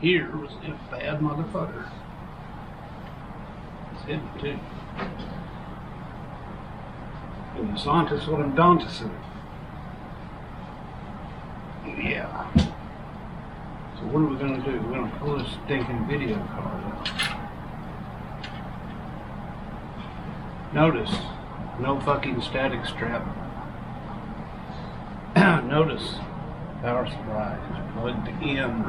Here was a bad motherfucker. It's hidden too. And the scientists what I'm done to see. Yeah. So what are we gonna do? We're gonna pull this stinking video card out. Notice, no fucking static strap. Notice, power supply is plugged in.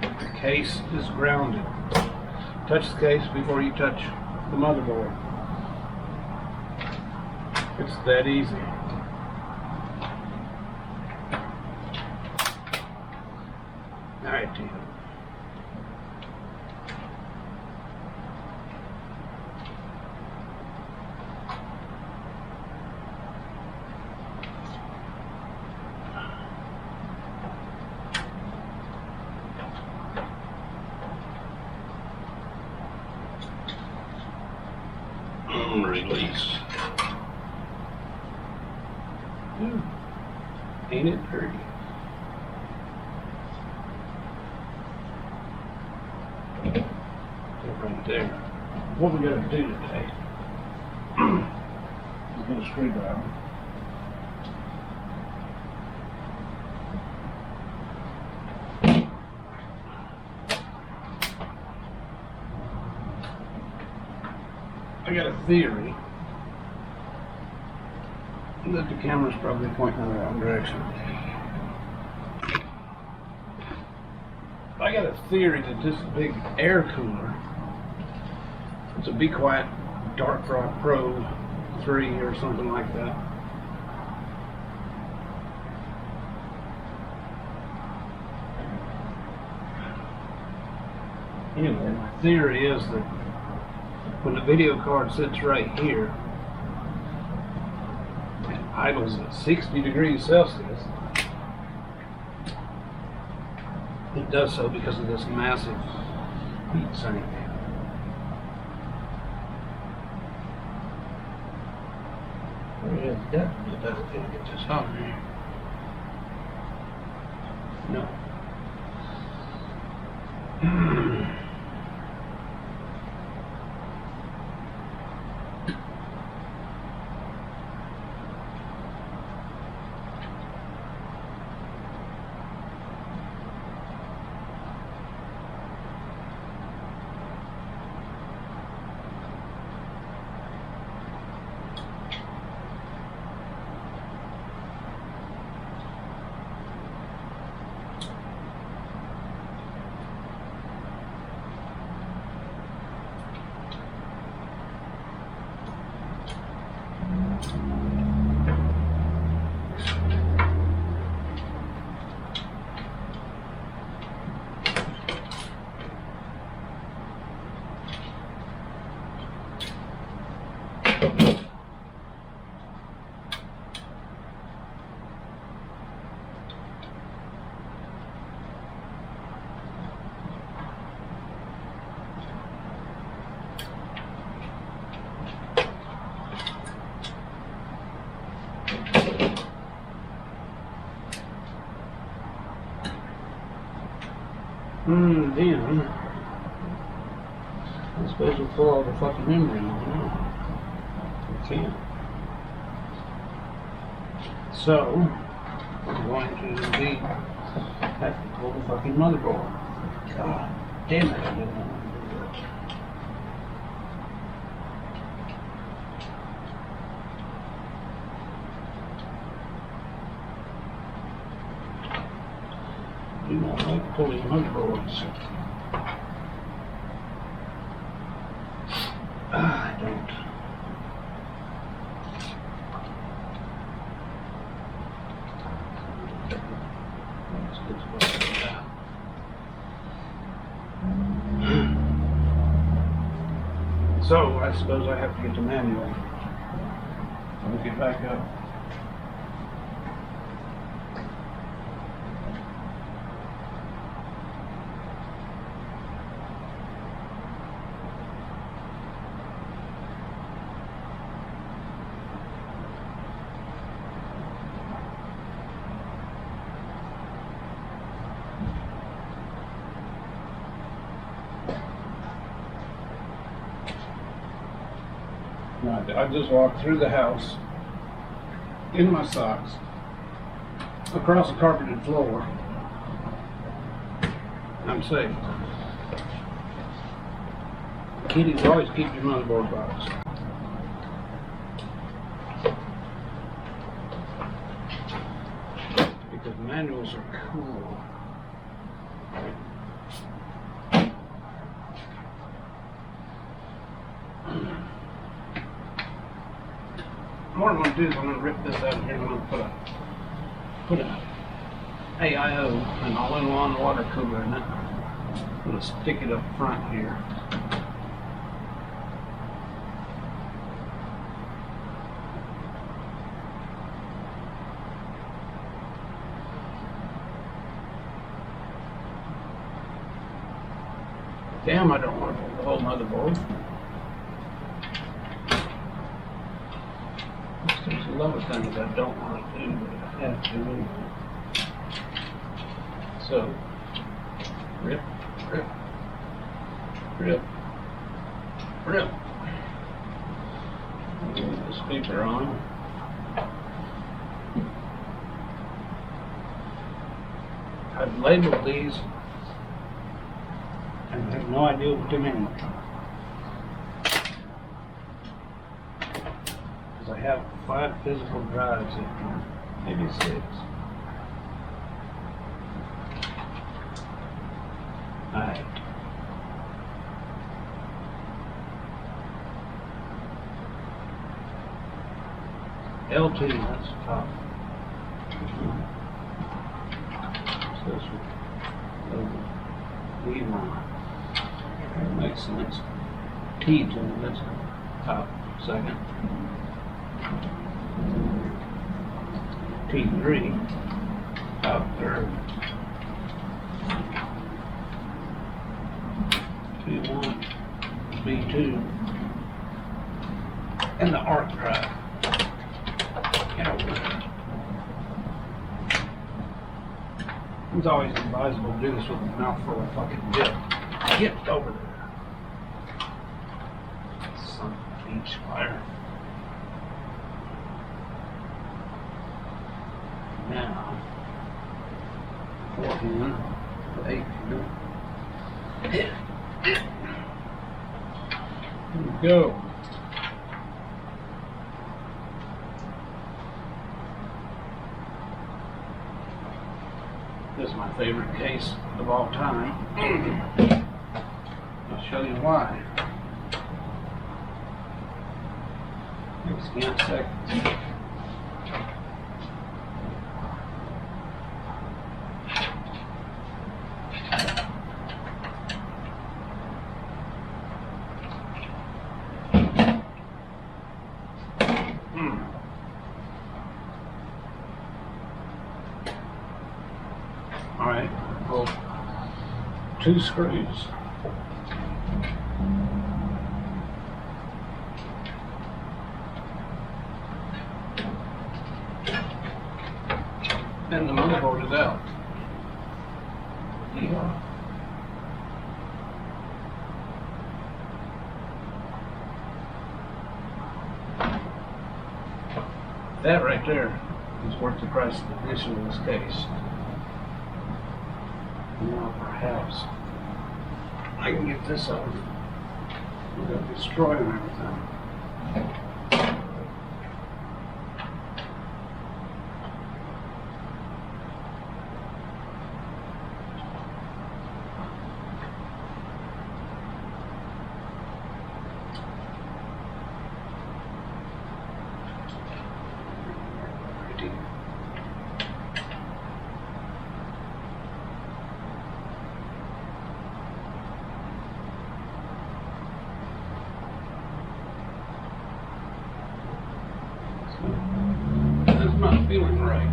The case is grounded. Touch the case before you touch the motherboard. It's that easy. Alright, Tim. Release. Ooh, ain't it pretty? Right there. What we gotta do today? We'll get a screwdriver. I got a theory that the camera's probably pointing in the wrong direction. I got a theory that this big air cooler, it's a Be Quiet Dark Rock Pro 3 or something like that. Anyway, my theory is that when the video card sits right here and idles at 60 degrees Celsius, it does so because of this massive heat sink. It definitely doesn't get this hot here. No. Then I suppose we'll pull all the fucking memory on now. We can't. So I'm going to indeed have to pull the fucking motherboard. God damn it, I didn't want to do that. Do not like pulling motherboards. I don't. So I suppose I have to get the manual. I'll get back up. Right, I just walked through the house in my socks, across the carpeted floor. I'm safe. Kiddies, always keep your motherboard box. Because manuals are cool. What I'm going to do is I'm going to rip this out of here and I'm going to put a AIO, an all-in-one water cooler in it. I'm going to stick it up front here. Damn, I don't want to put the whole motherboard. There's a lot of things I don't want to do, but I have to anyway. So, rip, rip, rip, rip. Move the speaker on. I've labeled these and I have no idea what they mean. Because I have 5 physical drives in here, maybe 6. Alright. LT, that's the top. So this one. EVO. Makes sense. T2, that's top, second. T3, top, third. T1, B2, and the arc drive. It's always advisable to do this with a mouthful of fucking dip. Get over there. Son of a beach fire. Now, 4 pin, 8 pin. Here we go. This is my favorite case of all time. I'll show you why. Scant seconds. All right, well, 2 screws. And the motherboard is out. Yeah. That right there is worth the price of admission in this case. Now perhaps I can get this off without destroying everything. That's not feeling right.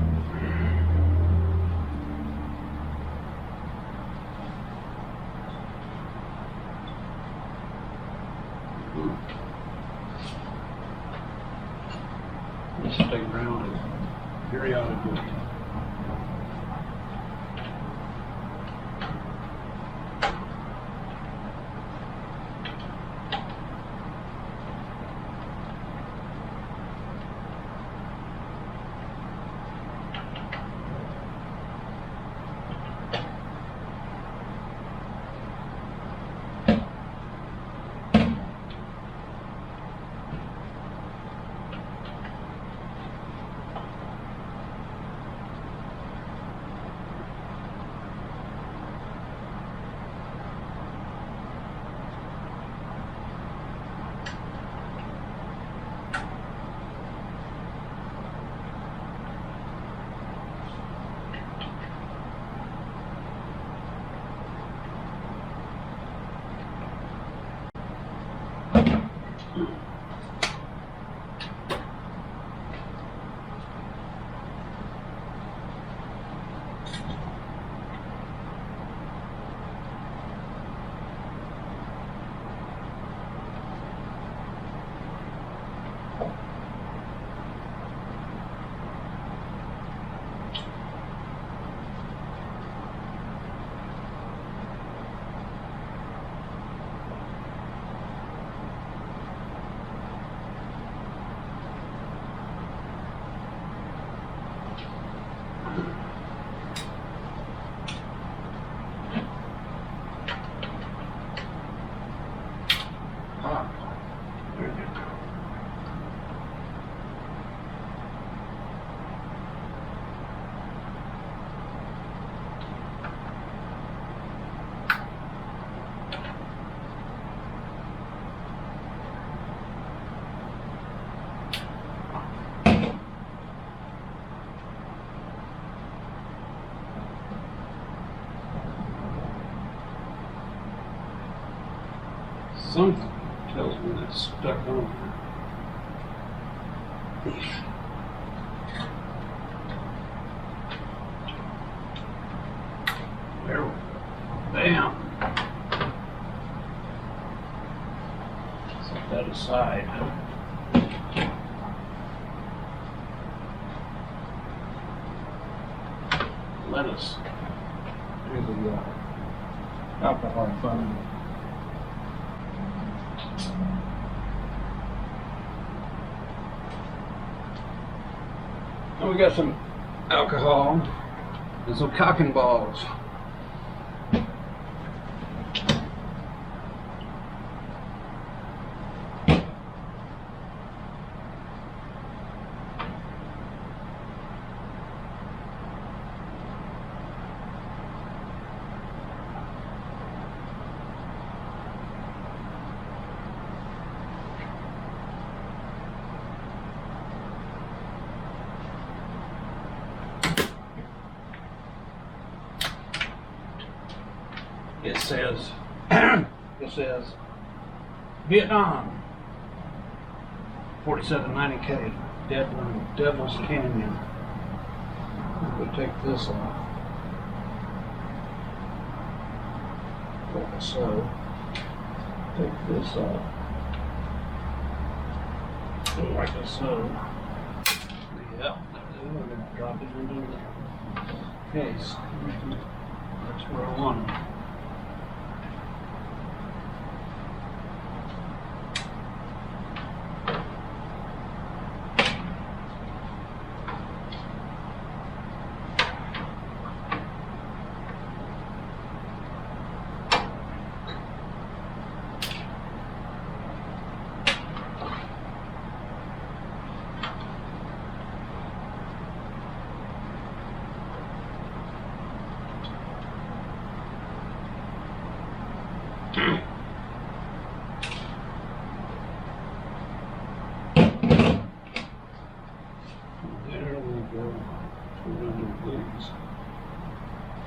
Let's stay grounded periodically. Something tells me that's stuck on there. There we go. Bam. Set that aside. Let us do the alcohol fun. And we got some alcohol and some cocking balls. It says Vietnam 4790K Devil's Canyon. We'll take this off like so. Take this off like so. Yep, we're going to drop it into the case. That's where I want it. There we go. These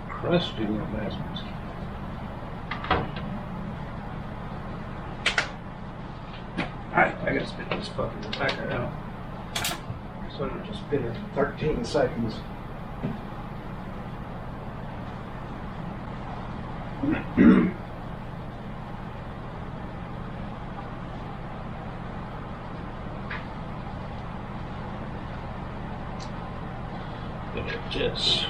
crusty little bastards. Alright, I gotta spit this fucking tobacco out. So I just spit it 13 seconds. Just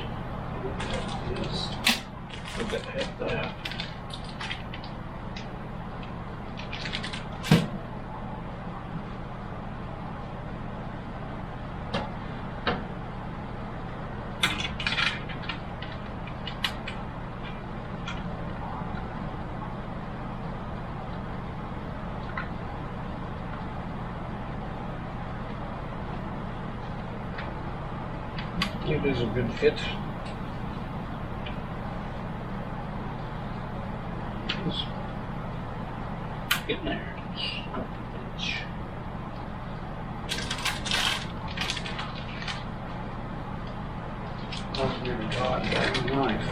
look at that. It is a good fit. Just get there. Oh, dear God, that was nice.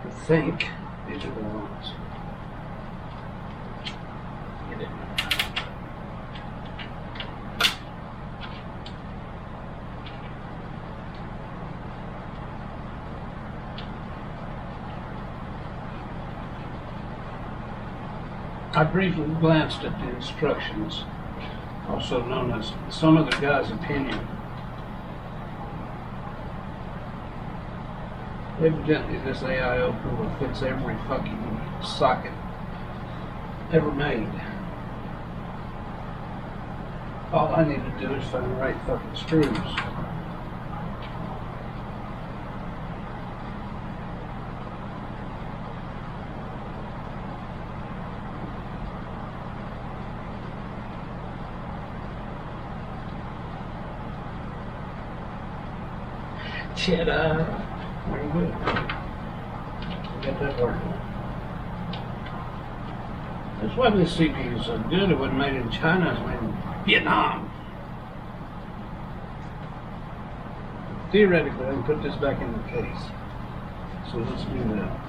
I think these are the ones. Get it. I briefly glanced at the instructions, also known as some other guy's opinion. Evidently, this AIO cooler fits every fucking socket ever made. All I need to do is find the right fucking screws. Cheddar. Very good. get that working. That's why this CPU is so good. It wasn't made in China, it was made in Vietnam. Theoretically, I can put this back in the case. So let's do that.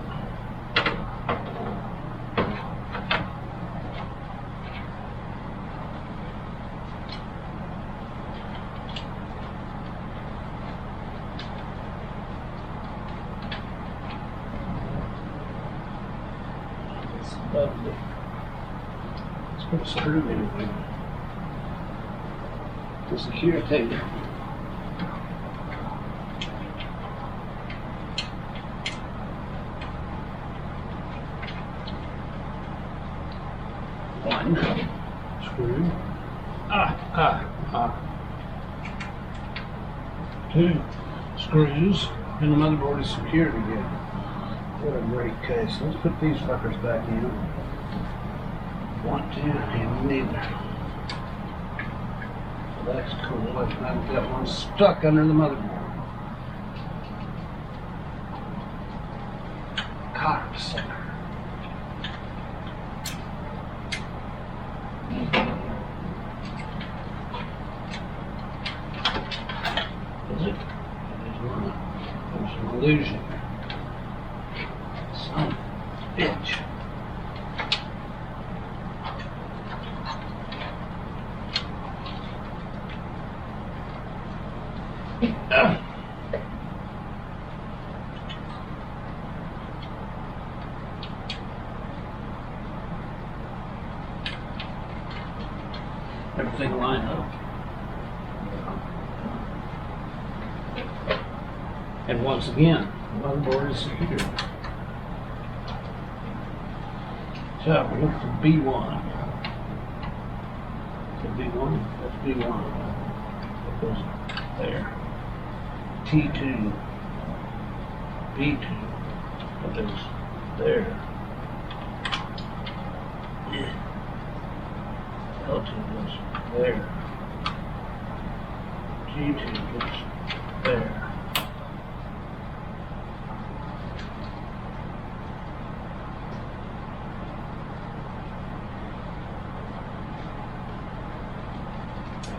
Lovely. Let's put a screw in it to secure tape. One screw. Two screws, and the motherboard is secured again. What a great case. Let's put these fuckers back in. 1, 2, and neither. So that's cool. I've got one stuck under the motherboard. Cock sucker. Is it? There's an illusion. Son of a bitch. Everything lined up. And once again, the motherboard is secured. So we look for B1. So B1, that's B1. That goes there. T2, B2, that goes there. L2 goes there. G2 goes there.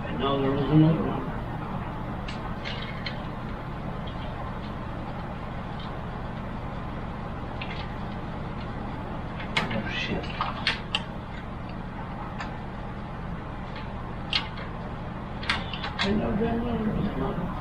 I know there was another one. Oh shit. I know damn well there was another one.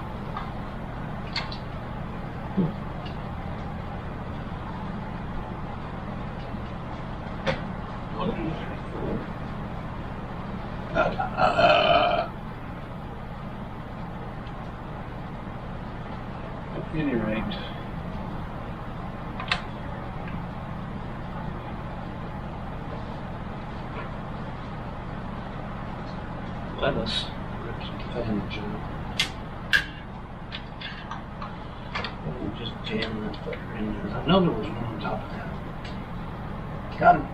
At any rate, let us rip some fans out. And just jam that fucker in there. I know there was one on top of that. Got him.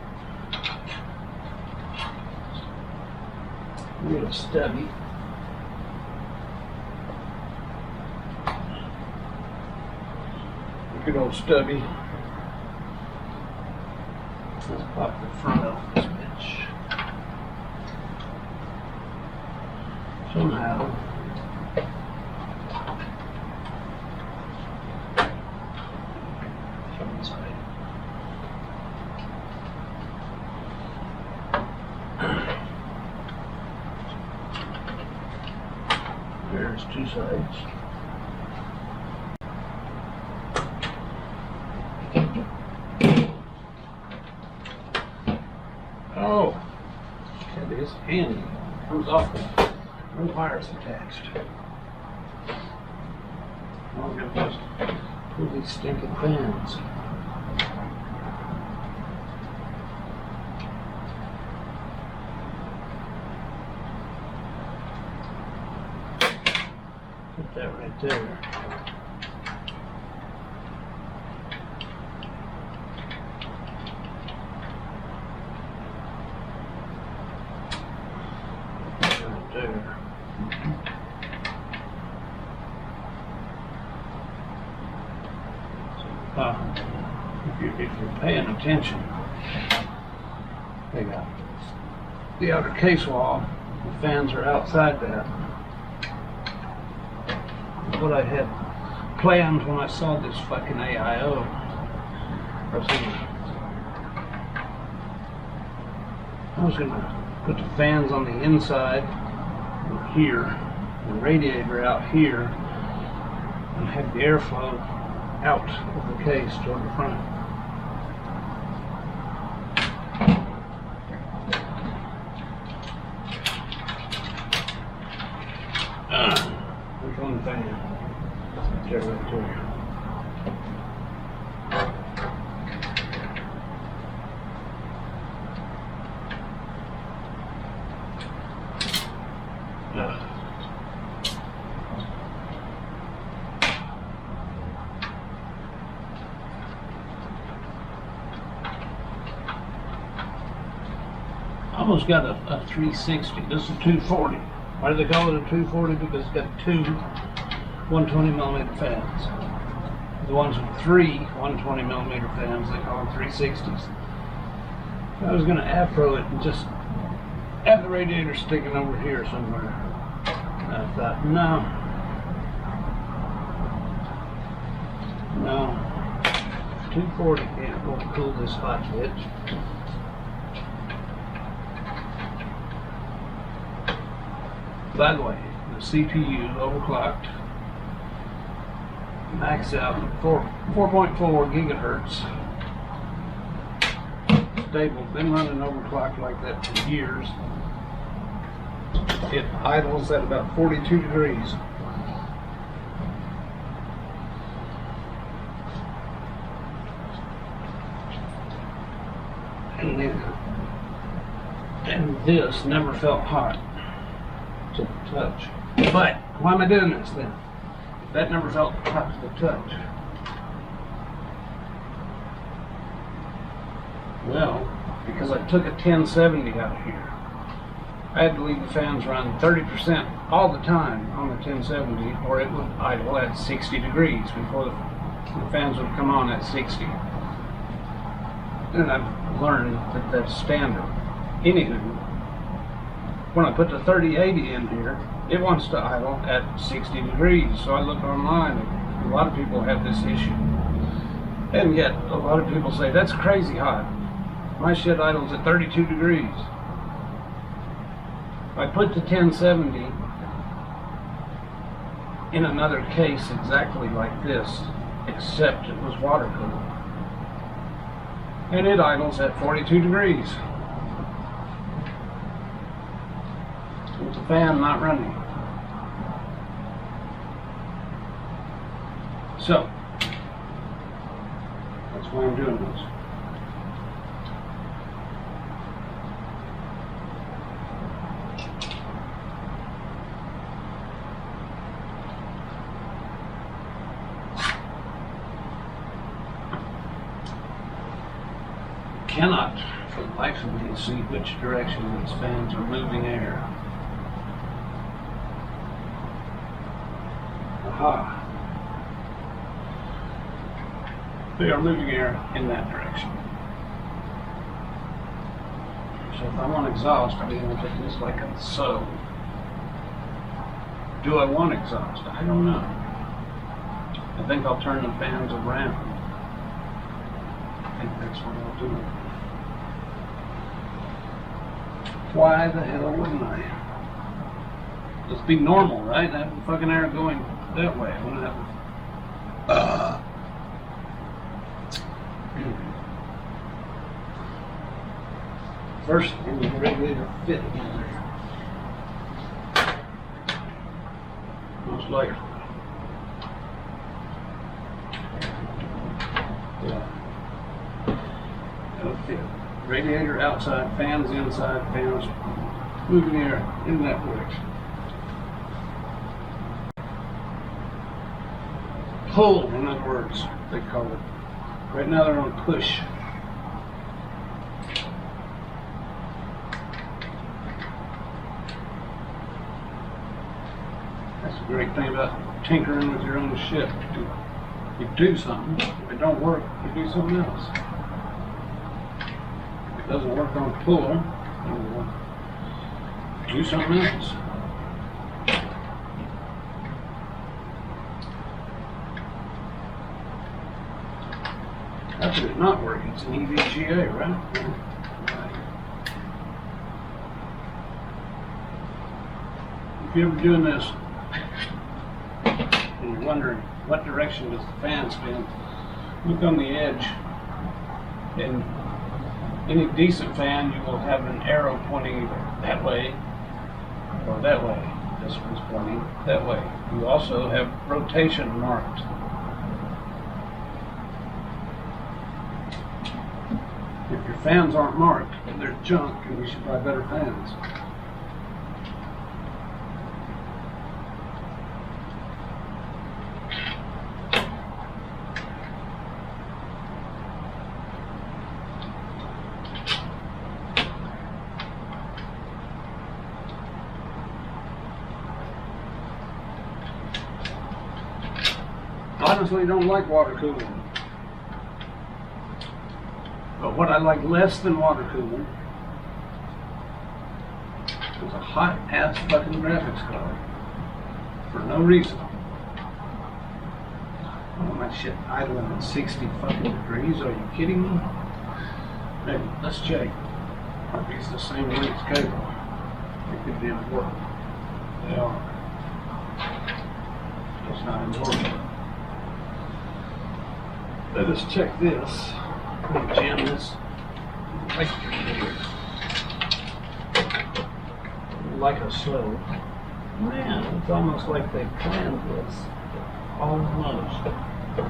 Real stubby. Good old stubby. Let's pop the front off this bitch. Somehow. From inside. There's two sides. Oh, that is handy. Comes off with no wires attached. All I'm gonna do is pull these stinking fans. Put that right there. There. if you're paying attention, they got the outer case wall, the fans are outside that. What I had planned when I saw this fucking AIO, I was gonna put the fans on the inside here, the radiator out here, and have the airflow out of the case toward the front. Which one fan? There, right there. Almost got a 360. This is a 240. Why do they call it a 240? Because it's got two 120mm fans. The ones with three 120mm fans, they call them 360s. I was going to afro it and just have the radiator sticking over here somewhere. And I thought, no. 240 can't go cool this hot bitch. By the way, the CPU overclocked, max out 4.4 gigahertz. Stable, been running overclocked like that for years. It idles at about 42 degrees. And this never felt hot to the touch. But why am I doing this then? That never felt hot to the touch. Well, because I took a 1070 out of here. I had to leave the fans run 30% all the time on the 1070, or it would idle at 60 degrees before the fans would come on at 60. And I've learned that that's standard. Anywho, when I put the 3080 in here, it wants to idle at 60 degrees. So I looked online, and a lot of people have this issue. And yet, a lot of people say, that's crazy hot. My shit idles at 32 degrees. I put the 1070 in another case exactly like this, except it was water cooled. And it idles at 42 degrees. With the fan not running. So, that's why I'm doing this. Cannot, for the life of me, see which direction these fans are moving air. Aha. They are moving air in that direction. So if I want exhaust, I'm going to put this like so. Do I want exhaust? I don't know. I think I'll turn the fans around. I think that's what I'll do. Why the hell wouldn't I? Let's be normal, right? That fucking air going that way. I want to have first, I need the regulator fit in there. Most likely. Yeah. That'll fit. Radiator outside, fans inside, fans moving air in that direction. Pull, in other words, they call it. Right now they're on push. That's the great thing about tinkering with your own shit. You do something. If it don't work, you do something else. If it doesn't work on pull, you do something else. How could it not work? It's an EVGA, right? If you're ever doing this and you're wondering what direction does the fan spin, look on the edge. In any decent fan, you will have an arrow pointing either that way or that way. This one's pointing that way. You also have rotation marked. If your fans aren't marked, they're junk, and you should buy better fans. Honestly, don't like water cooling. But what I like less than water cooling is a hot ass fucking graphics card for no reason. Oh, my shit idling at 60 fucking degrees. Are you kidding me? Hey, let's check. Are these the same length cable? It could be important. They are. It's not important. Let us check this. Jam this right here. Like a slow. Man, it's almost like they planned this. Almost. Let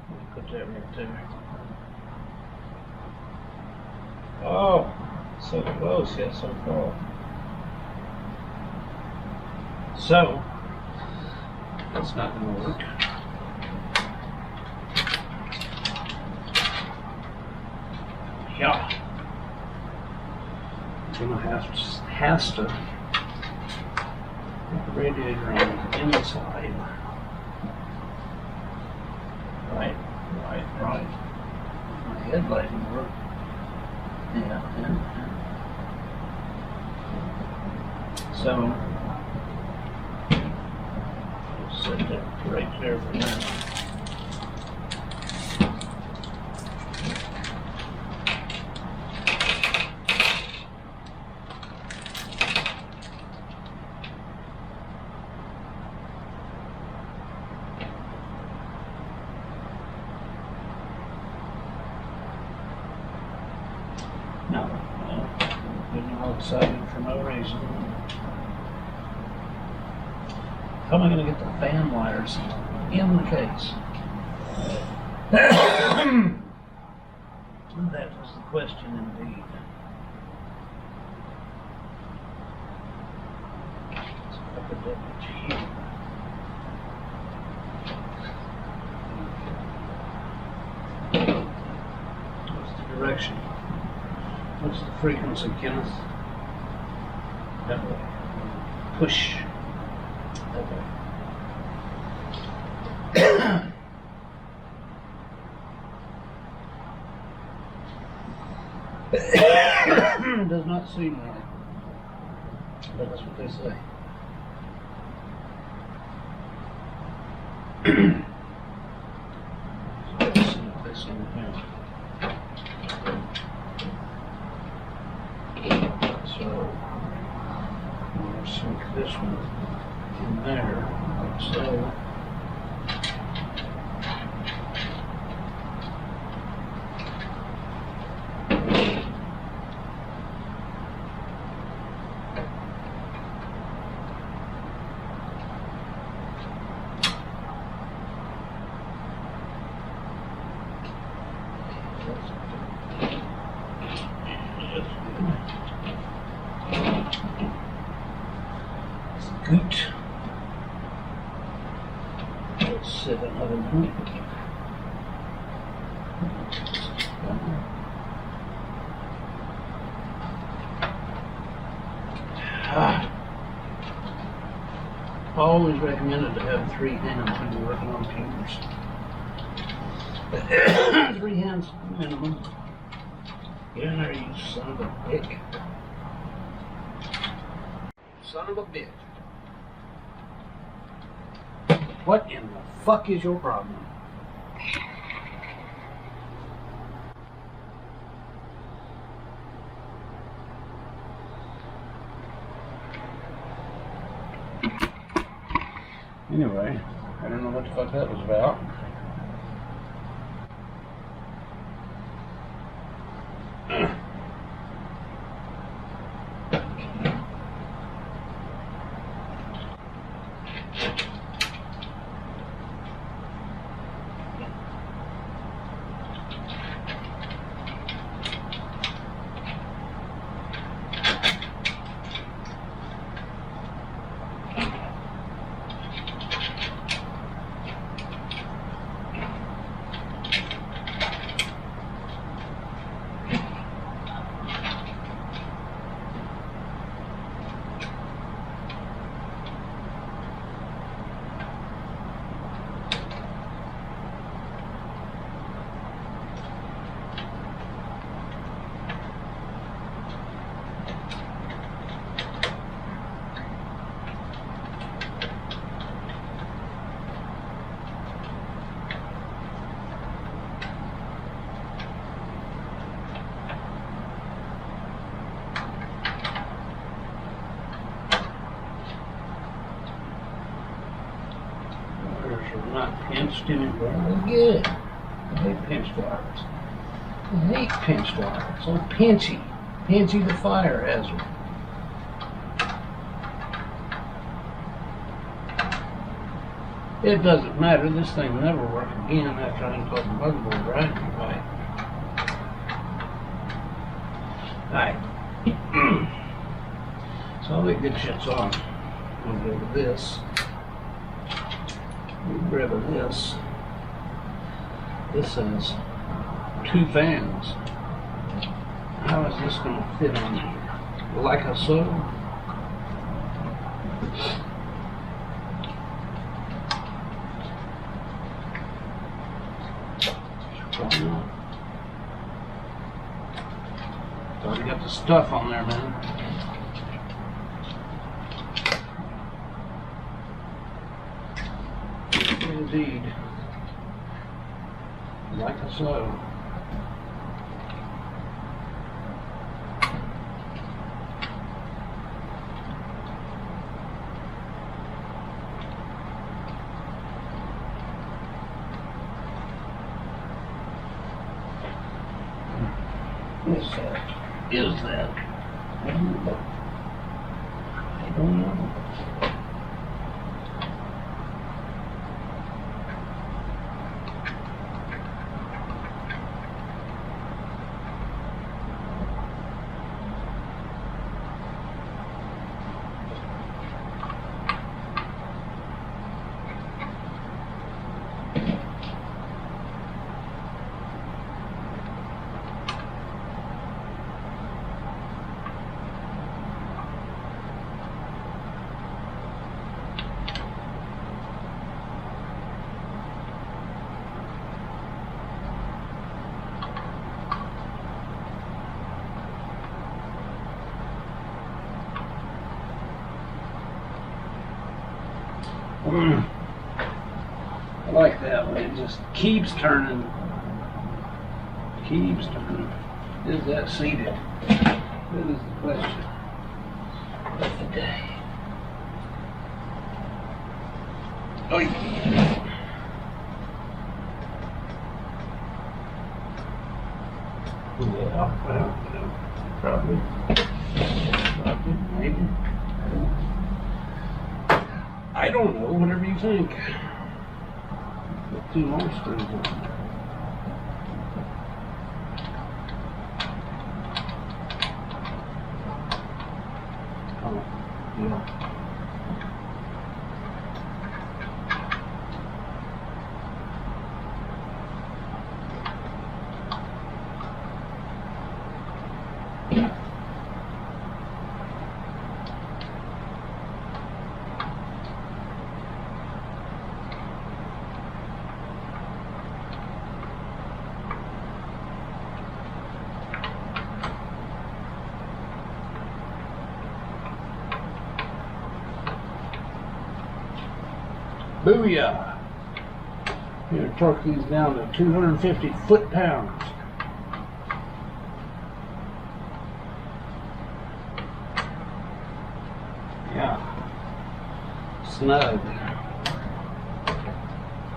me put that right there. Oh, so close yet so far. So, that's not going to work. Yeah. I'm gonna has to put the radiator on the inside. Right. My headlighting work. Yeah. So I'll set that right there for now. Excited for no reason. How am I going to get the fan wires in the case? That was the question indeed. Let's put that here. What's the direction? What's the frequency, Kenneth? That way. Push. That way. It does not seem right. But that's what they say. So let's see if they seem here. So sink this one in there, like so. Good. Let's sit another minute. always recommended to have 3 hands when you're working on computers. 3 hands minimum. Get in there, you son of a bitch. Son of a bitch. What in the fuck is your problem? Anyway, I don't know what the fuck that was about. Not pinched anymore. Good. I hate pinched wires. I hate pinched wires. So pinchy. Pinchy the fire hazard. It doesn't matter. This thing will never work again after I unplug the motherboard, right? Alright. So all that good shit's on. I'm gonna go to this. Grab this. This has 2 fans. How is this going to fit on here? Like so? Already got the stuff on there, man. Indeed. Like so. Is that? I don't know. I don't know. I like that way. It just keeps turning. Keeps turning. Is that seated? That is the question of the day. Oh, yeah. Well, probably, maybe. I don't know, whatever you think. Put 2 more screws on. Oh, yeah. Booyah! Here, torque these down to 250 foot-pounds. Yeah. Snug.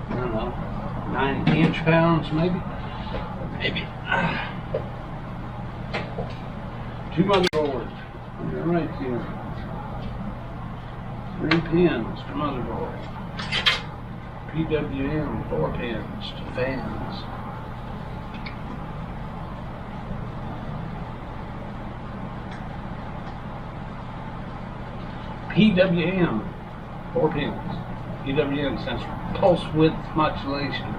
I don't know. 9 inch-pounds, maybe? Maybe. 2 motherboards. Right here. 3 pins to motherboard. PWM 4 pins to fans. PWM 4 pins. PWM stands for pulse width modulation.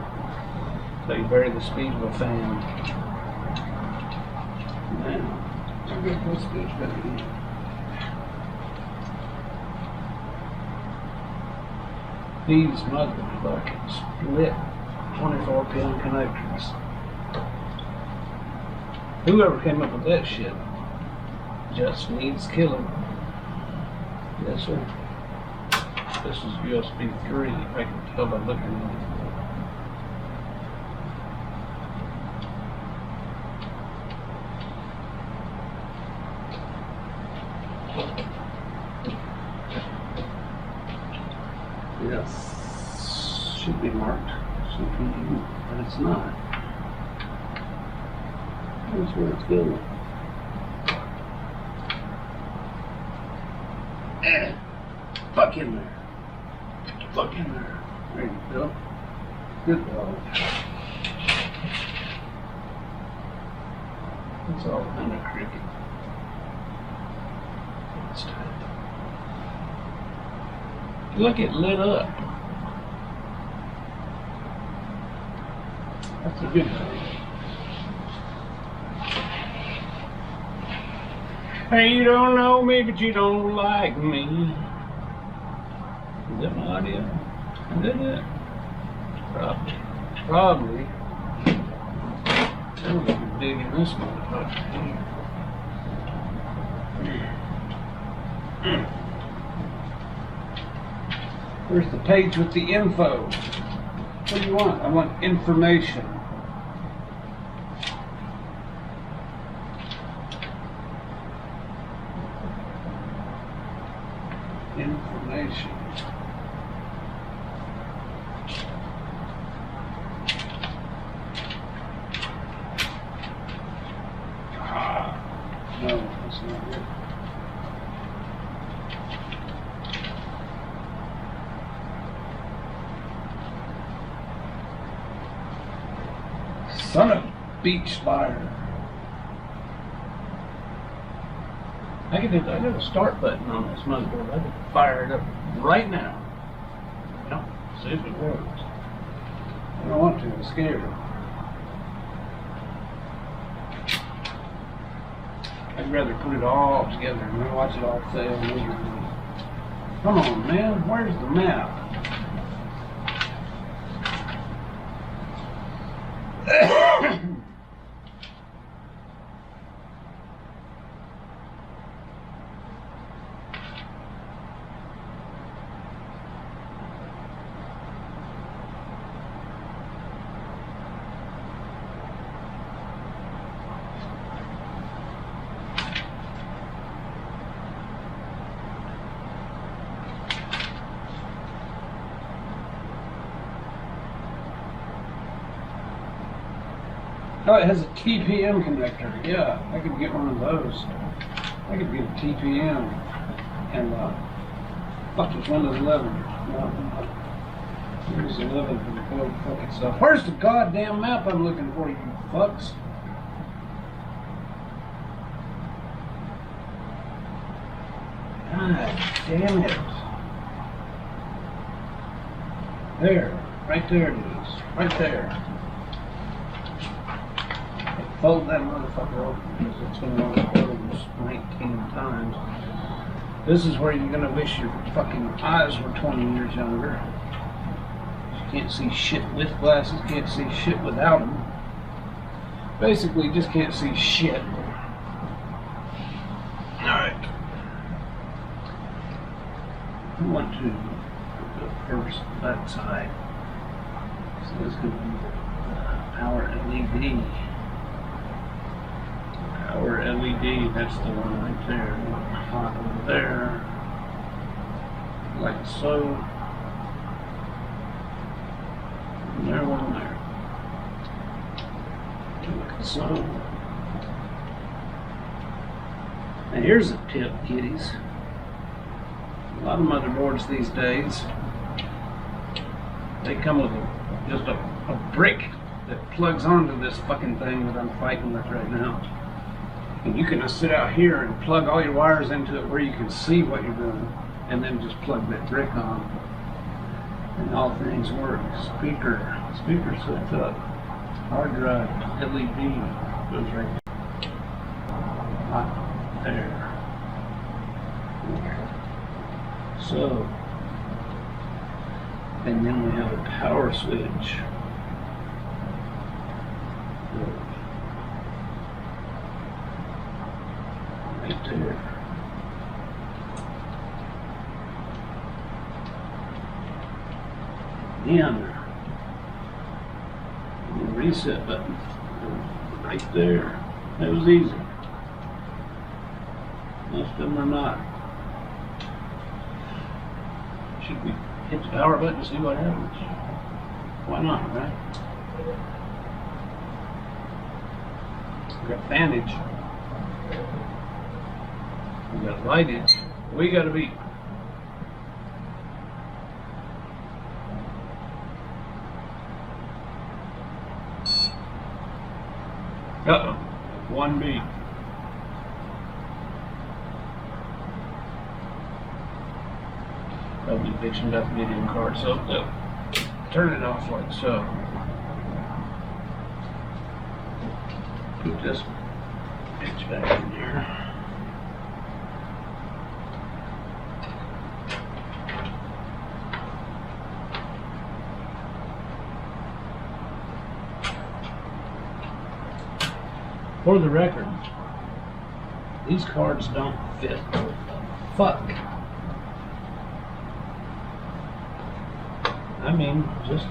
So you vary the speed of a fan. Now, I'll get this bitch back in. These motherfuckers split 24 pin connectors. Whoever came up with that shit just needs killing. Yes, sir. This is USB 3, I can tell by looking at it. Yes, should be marked CPU, but it's not. That's where it's going. Fuck in there. Fuck in there. There you go. Good dog. It's all kind of cricket. It's tight. Look, it lit up. That's a good thing. Hey, you don't know me, but you don't like me. Is that my audio? Is that it? Probably. Probably. I'm gonna be digging this motherfucker here. Where's the page with the info? What do you want? I want information. Information. No, that's not it. Son of a beach fire. I got a start button on this motherboard. I can fire it up right now. Yep, see if it works. I don't want to, I'm scared. I'd rather put it all together and then watch it all fail miserably. Come on, man, where's the map? Oh, it has a TPM connector. Yeah, I could get one of those. I could get a TPM and fuck, it's Windows 11. No, here's 11 for the code fucking stuff. Where's the goddamn map I'm looking for, you fucks? God damn it. There, right there it is. Right there. Fold that motherfucker open because it's going to want to close 19 times. This is where you're going to wish your fucking eyes were 20 years younger. You can't see shit with glasses, can't see shit without them. Basically, you just can't see shit. Alright. I want to first back side. So this could be power LED. Power LED, that's the one right there. Hot over there. Like so. And there, one there. Like so. And here's a tip, kiddies. A lot of motherboards these days, they come with just a brick that plugs onto this fucking thing that I'm fighting with right now. And you can just sit out here and plug all your wires into it where you can see what you're doing, and then just plug that brick on, and all things work. Speaker sets up. Hard drive, LED goes right there. So, and then we have a power switch. Right there. And the reset button right there. That was easy. Most of them are not. Should we hit the power button to see what happens? Why not, right? We got fanage. We got lightage. We got a beep. Uh-oh. One beep. Probably fixing that video card, so turn it off like so. Put this bitch back in here. For the record, these cards don't fit. Fuck. I mean, just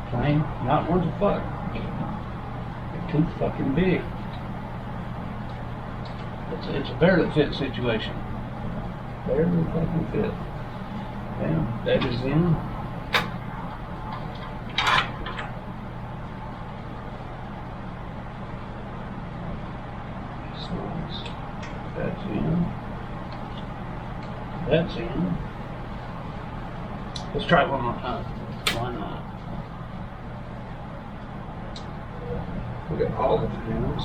plain not worth a fuck. They're too fucking big. It's a barely fit situation. Barely fucking fit. Bam, that is in. That's in. That's in. Let's try it one more time. Why not? We got all the fans.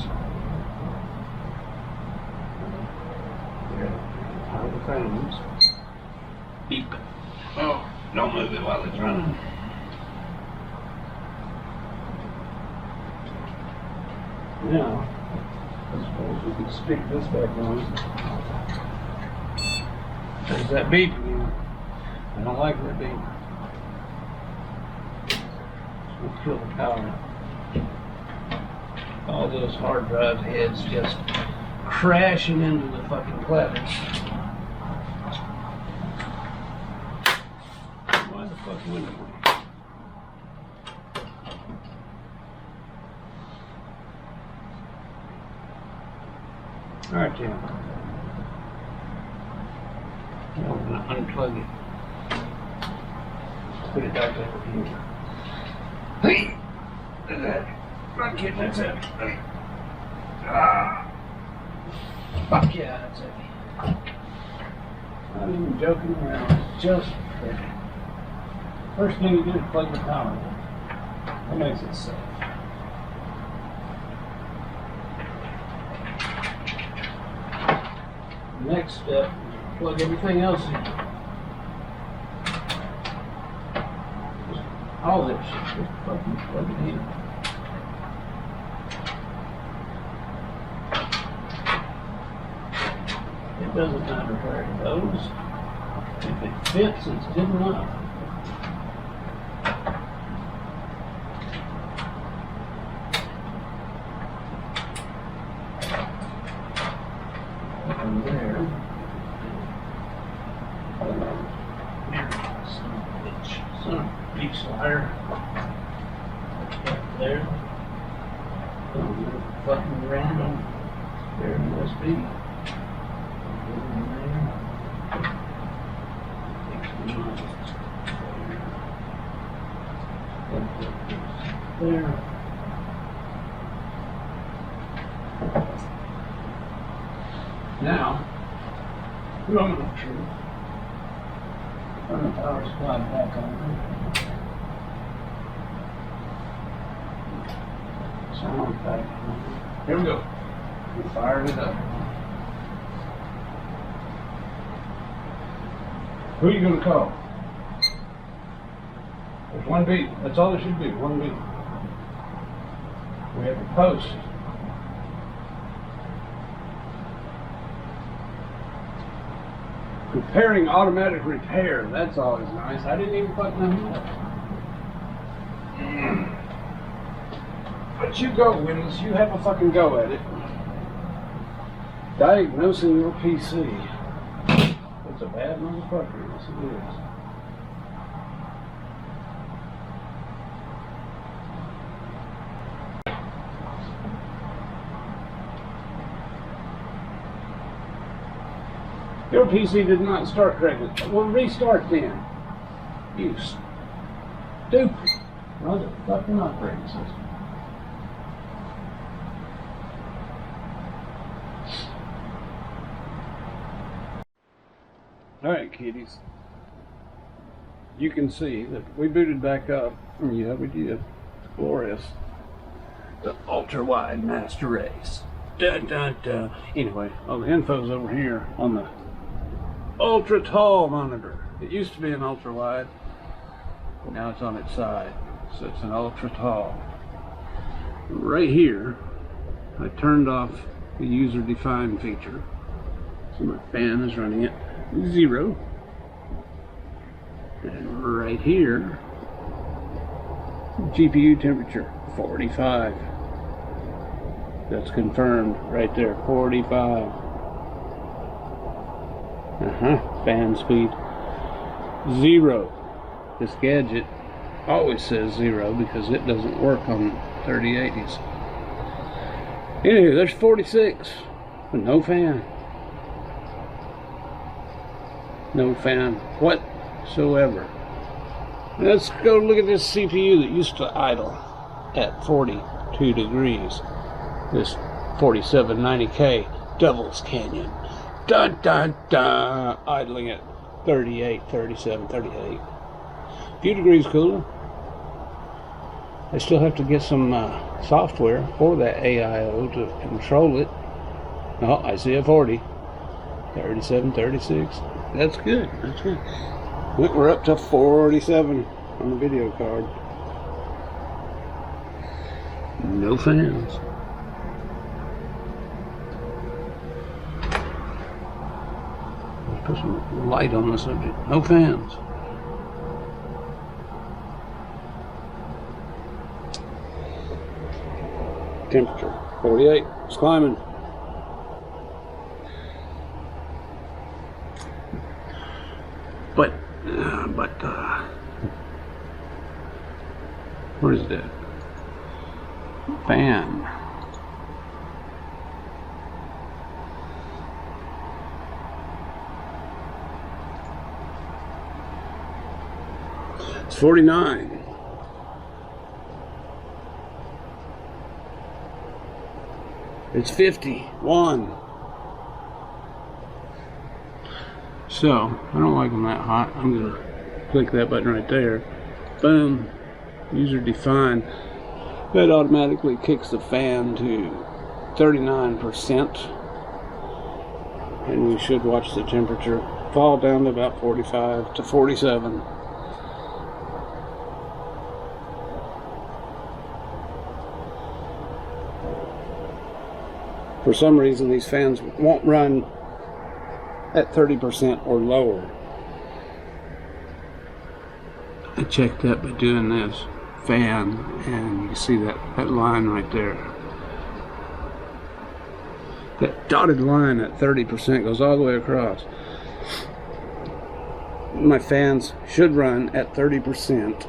Yeah, all the fans. Beep. Oh, don't move it while it's running. Now, I suppose we can stick this back on. There's that beep again. I don't like that beep. We'll kill the power. All those hard drive heads just crashing into the fucking platters. Why the fuck wouldn't we? Alright, Tim. Now we're going to unplug it. Put it back over here. Hey! Look at that. Not kidding, that's heavy. Ah! Fuck yeah, that's heavy. Not even joking around. It's just heavy. First thing you do is plug the power in. That makes it safe. Next step, plug everything else in. All this shit, just fucking plug it in. It doesn't matter where it goes. If it fits, it's good enough. From there. Son of a bitch. slider. Up there. Button random. There it must be. There. Now, I'm not sure. Turn the power supply back on. Sound back on. Here we go. We fired it up. Who are you going to call? There's one beat. That's all there should be. One beat. We have a post. Preparing automatic repair. That's always nice. I didn't even fucking know that. But you go, Windows. You have a fucking go at it. Diagnosing your PC. It's a bad motherfucker. Yes, it is. Your PC did not start correctly. Well, restart then. You stupid motherfucking operating system. Alright, kiddies. You can see that we booted back up. Yeah, we did. It's glorious. The ultra-wide master race. Dun dun dun. Anyway, all the info's over here on the ultra tall monitor. It used to be an ultra wide, now it's on its side, so it's an ultra tall. Right here, I turned off the user defined feature, so my fan is running at 0. And right here, GPU temperature 45. That's confirmed right there, 45. Fan speed 0. This gadget always says 0 because it doesn't work on 3080s. Anyway, there's 46 with no fan. No fan whatsoever. Let's go look at this CPU that used to idle at 42 degrees. This 4790K Devil's Canyon. Dun dun dun, idling at 38, 37, 38. A few degrees cooler. I still have to get some software for that AIO to control it. Oh, I see a 40. 37, 36. That's good. That's good. We're up to 47 on the video card. No fans. Put some light on the subject. No fans. Temperature 48. It's climbing. But what is that? Fan. It's 49. It's 51. So, I don't like them that hot. I'm going to click that button right there. Boom. User defined. That automatically kicks the fan to 39%. And we should watch the temperature fall down to about 45 to 47. For some reason, these fans won't run at 30% or lower. I checked that by doing this fan, and you can see that line right there. That dotted line at 30% goes all the way across. My fans should run at 30%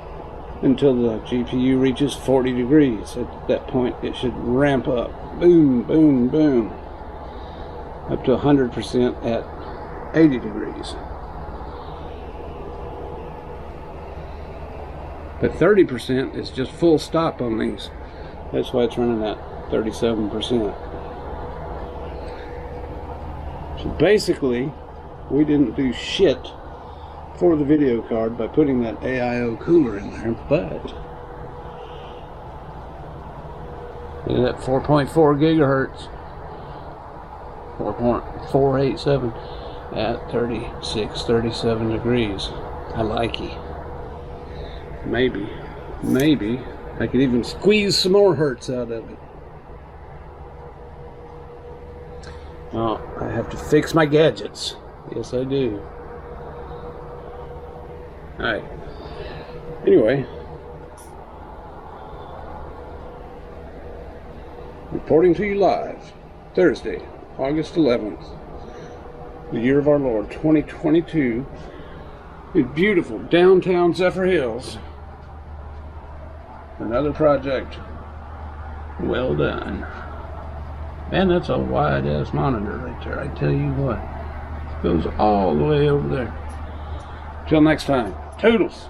until the GPU reaches 40 degrees. At that point, it should ramp up. Boom, boom, boom. Up to 100% at 80 degrees. But 30% is just full stop on these. That's why it's running at 37%. So basically, we didn't do shit for the video card by putting that AIO cooler in there, but look at that 4.4 gigahertz, 4.487 at 36, 37 degrees. I like it. Maybe I could even squeeze some more hertz out of it. Oh, I have to fix my gadgets. Yes, I do. Alright. Anyway. Reporting to you live. Thursday, August 11th. The year of our Lord, 2022. In beautiful downtown Zephyr Hills. Another project. Well done. Man, that's a wide-ass monitor right there. I tell you what. Goes all the way over there. Till next time. Toodles.